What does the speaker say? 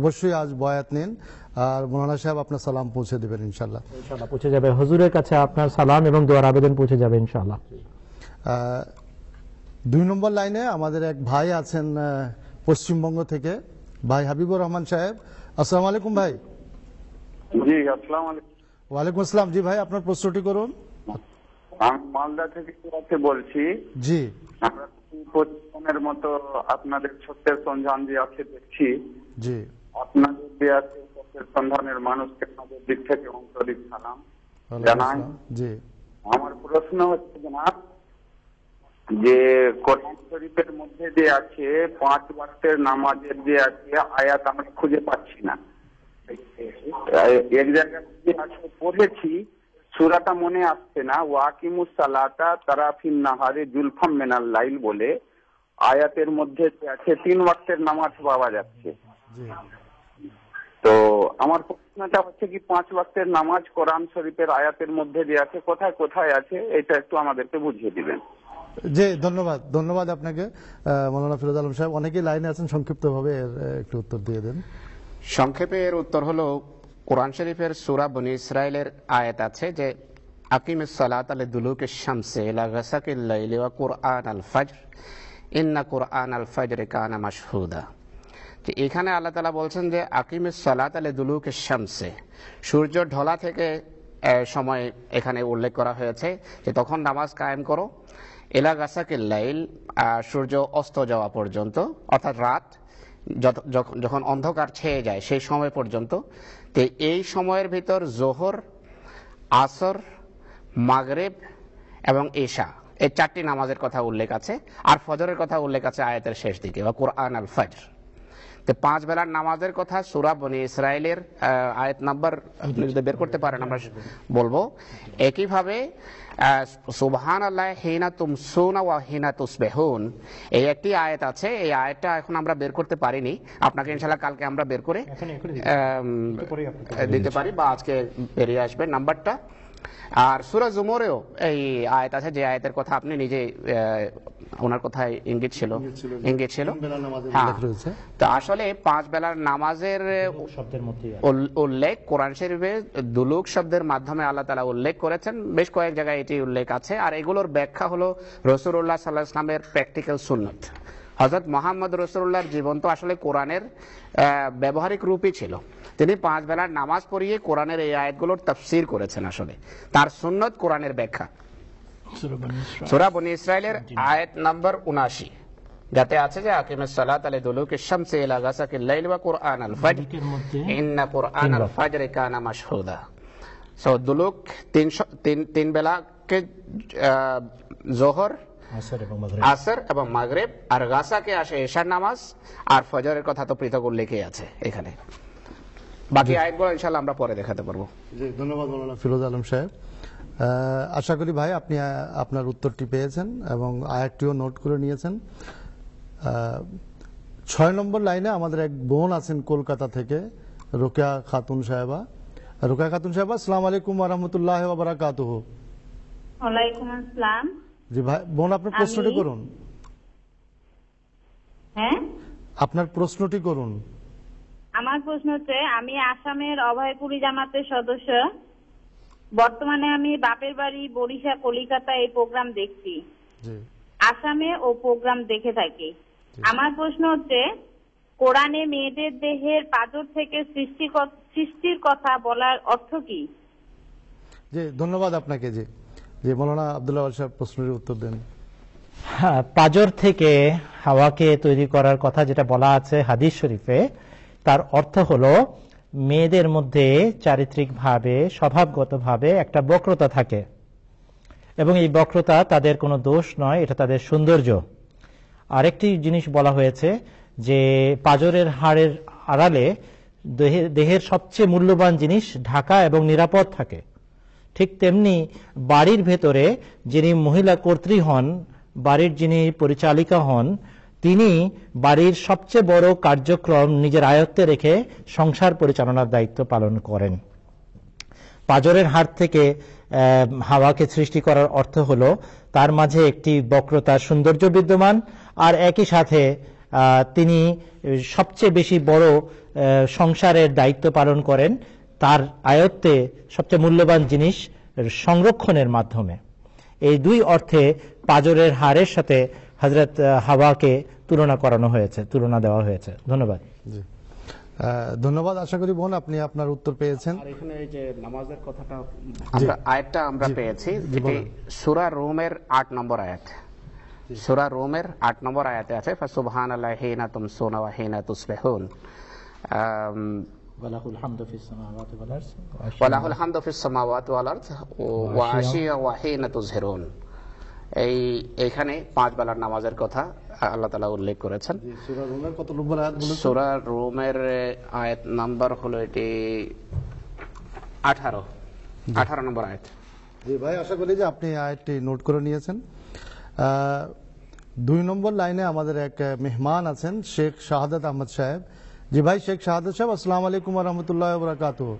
অবশ্যই আজ বয়াত নিন আর মৌলানা সাহেব আপনার সালাম পৌঁছে দেবেন ইনশাআল্লাহ। ইনশাআল্লাহ পৌঁছে যাবে, হুজুরের কাছে আপনার সালাম এবং দোয়ার আবেদন পৌঁছে যাবে ইনশাআল্লাহ। 2 নম্বর লাইনে আমাদের এক ভাই আছেন পশ্চিমবঙ্গ থেকে, ভাই হাবিবুর রহমান সাহেব। আসসালামু আলাইকুম ভাই। জি আসসালামু আলাইকুম। ওয়ালাইকুম আসসালাম। জি ভাই, আপনার প্রশ্নটি করুন। আমি মালদা থেকে বলছি। জি, আমরা প্রতিদিনের মতো আপনাদের সত্যের সন্ধান যে আছে দেখছি। জি, আপনাদের যে আছে সত্যের সন্ধানের মানুষকে আমাদের দিক থেকে আন্তরিক সালাম জানাই। জি, আমার প্রশ্ন হচ্ছে জনাব, যে কোরআন শরীফের মধ্যে যে আছে 5 ওয়াক্তের নামাজের যে আছে আয়াত আমরা খুঁজে পাচ্ছি না। এক জায়গায় আছে পড়েছি, সূরাটা মনে আসছে না, ওয়াকিমুস সালাতা তারাফিন নাহারে জুলফাম মিনাল লাইল বলে আয়াতের মধ্যে আছে 3 ওয়াক্তের নামাজ পাওয়া যাচ্ছে। তো আমার প্রশ্নটা হচ্ছে কি 5 ওয়াক্তের নামাজ কোরআন শরীফের আয়াতের মধ্যে যে আছে কোথায় কোথায় আছে, এটা একটু আমাদেরকে বুঝিয়ে দিবেন। জি, ধন্যবাদ আপনাকে মৌলানা ফিরোজ আলম সাহেব। অনেকেই লাইনে আছেন, সংক্ষিপ্তভাবে এর একটু উত্তর দিয়ে দেন। সংক্ষেপে এর উত্তর হলো, কোরআন শরীফের সূরা বনী ইসরাইলের আয়াত আছে যে আকিমিস সালাতা লিদুলুকিশ শামসি ইলা গাসাকিল লাইলি ওয়া কুরআনাল ফাজর ইন্না কুরআনাল ফাজরি কানা মাশহুদা। যে এখানে আল্লাহ তাআলা বলছেন যে আকিমিস সালাতা লিদুলুকিশ শামসি, সূর্য ঢলা থেকে সময় এখানে উল্লেখ করা হয়েছে যে তখন নামাজ কায়েম করো, ইলা গাসাকিল লাইল, সূর্য অস্ত যাওয়া পর্যন্ত, অর্থাৎ রাত যখন অন্ধকার ছেয়ে যায় সেই সময় পর্যন্ত। তো এই সময়ের ভিতর জোহর, আসর, মাগরিব এবং ঈশা, এই 4টি নামাজের কথা উল্লেখ আছে। আর ফজরের কথা উল্লেখ আছে আয়াতের শেষ দিকে, বা কুরআন আল ফজর। তো 5 বেলার নামাজের কথা সূরা বনী ইসরাইলের আয়াত নাম্বার আপনি যদি বের করতে পারেন আমরা বলবো। একইভাবে সুবহানাল্লাহ হিনা তুমসুনা ওয়া হিনা তুসবিহুন, এই একটি আয়াত আছে। এই আয়াতটা এখন আমরা বের করতে পারিনি, আপনাকে ইনশাআল্লাহ কালকে আমরা বের করে দিতে পারি, বা আজকে বেরিয়ে আসবে নাম্বারটা। আর সূরা জুমরেও এই আয়াত আছে, যে আয়াতের কথা আপনি নিজে ওনার কথায় ইঙ্গিত ছিল। হ্যাঁ, তো আসলে 5 বেলার নামাজের উল্লেখ কোরআন শরীফে দুলুক শব্দের মাধ্যমে আল্লাহ তাআলা উল্লেখ করেছেন, বেশ কয়েক জায়গায় এটি উল্লেখ আছে। আর এগুলোর ব্যাখ্যা হলো রাসূলুল্লাহ সাল্লাল্লাহু আলাইহি ওয়াসাল্লামের প্র্যাকটিক্যাল সুন্নাত। হযরত মুহাম্মদ রাসূলুল্লাহর জীবন তো আসলে কোরআনের ব্যবহারিক রূপই ছিল। তিনি 5 বেলার নামাজ পড়িয়ে কোরআনের এই আয়াতগুলোর তাফসীর করেছেন। আসলে তার সুন্নাত কোরআনের ব্যাখ্যা। সূরা বনী ইসরাইলের আয়াত নাম্বার 79 যাতে আছে যে আকিমিস সালাতা লিদুলুকিশ শামসি ইলা গাসাকিল লাইলি ওয়া কুরআনাল ফাজর ইন্না কুরআনাল ফাজরি কানা মাশহুদা। সো দুলুক 3 বেলাকে জোহর, আসর এবং মাগরিব, আর গাসাকে আসে ঈশার নামাজ, আর ফজরের কথা তো পৃথক উল্লেখই আছে এখানে। বাকি আয়াতগুলো ইনশাআল্লাহ আমরা পরে দেখাতে পারবো। জি, ধন্যবাদ মাওলানা ফিরোজ আলম সাহেব। আশা করি ভাই আপনি আপনার উত্তরটি পেয়েছেন এবং আয়াতটিও নোট করে নিয়েছেন। 6 নম্বর লাইনে আমাদের এক বোন আছেন কলকাতা থেকে, রোকেয়া খাতুন সাহেবা। রোকেয়া খাতুন সাহেবা, আসসালামু আলাইকুম ওয়া রাহমাতুল্লাহি ওয়া বারাকাতুহু। ওয়ালাইকুম আসসালাম। জি ভাই, বোন আপনার প্রশ্নটি করুন। হ্যাঁ, আপনার প্রশ্নটি করুন। আমার প্রশ্ন হচ্ছে, আমি আসামের অভয়পুরী জামাতের সদস্য। বর্তমানে আমি বাপের বাড়ি বরিশা, কলিকাতা এই প্রোগ্রাম দেখছি। আসামে ও প্রোগ্রাম দেখে থাকি। আমার প্রশ্ন হচ্ছে, কোরআনে মেয়েদের দেহের পাঁজর থেকে সৃষ্টির কথা বলার অর্থ কি? জি, ধন্যবাদ আপনাকে। জি জি, মাওলানা আব্দুল্লাহ সাহেব প্রশ্নের উত্তর দেন। হ্যাঁ, পাঁজর থেকে হাওয়াকে তৈরি করার কথা যেটা বলা আছে হাদিস শরীফে, তার অর্থ হলো মেয়েদের মধ্যে চারিত্রিকভাবে, স্বভাবগতভাবে একটা বক্রতা থাকে, এবং এই বক্রতা তাদের কোনো দোষ নয়, এটা তাদের সৌন্দর্য। আরেকটি জিনিস বলা হয়েছে যে পাঁজরের হাড়ের আড়ালে দেহের সবচেয়ে মূল্যবান জিনিস ঢাকা এবং নিরাপদ থাকে। ঠিক তেমনি বাড়ির ভেতরে যিনি মহিলা কর্ত্রী হন, বাড়ির যিনি পরিচালিকা হন, তিনি বাড়ির সবচেয়ে বড় কার্যক্রম নিজের আয়ত্তে রেখে সংসার পরিচালনার দায়িত্ব পালন করেন। পাঁজরের হাড় থেকে হাওয়াকে সৃষ্টি করার অর্থ হলো তার মাঝে একটি বক্রতার সৌন্দর্য বিদ্যমান, আর একই সাথে তিনি সবচেয়ে বেশি বড় সংসারের দায়িত্ব পালন করেন তার আয়ত্তে সবচেয়ে মূল্যবান জিনিস সংরক্ষণের মাধ্যমে। এই দুই অর্থে পাজরের হাড়ের সাথে হযরত হাওয়াকে তুলনা দেওয়া হয়েছে। ধন্যবাদ। জি, ধন্যবাদ। আশা করি বোন আপনি আপনার উত্তর পেয়েছেন। আর এখানে এই যে নামাজের কথাটা আয়াতটা আমরা পেয়েছি, যেটি সূরা রুমের 8 নম্বর আয়াত। সূরা রুমের 8 নম্বর আয়াতে আছে ফাসুবহানাল্লাহি হিনা তুমসুনা ওয়া হিনা তুসবিহুন ওয়ালাহুল হামদু ফিস সামাওয়াতি ওয়াল আরদ ওয়ালাহুল হামদু ফিস সামাওয়াতি ওয়াল আরদ ওয়া আশিয়া ওয়া হিনা তুজহিরুন। এইখানে 5 বেলার নামাজের কথা আল্লাহ তাআলা উল্লেখ করেছেন। সূরা রুমের কত নম্বর আয়াত বলেছেন? সূরা রুমের আয়াত নাম্বার হলো এটি 18 নম্বর আয়াত। জি ভাই, আশা করি যে আপনি আয়াতটি নোট করে নিয়েছেন। 2 নম্বর লাইনে আমাদের এক মেহমান আছেন শেখ শাহাদাত আহমদ সাহেব। জি ভাই, শেখ শাহাদাত সাহেব, আসসালামু আলাইকুম ওয়া রাহমাতুল্লাহি ওয়া বারাকাতুহু।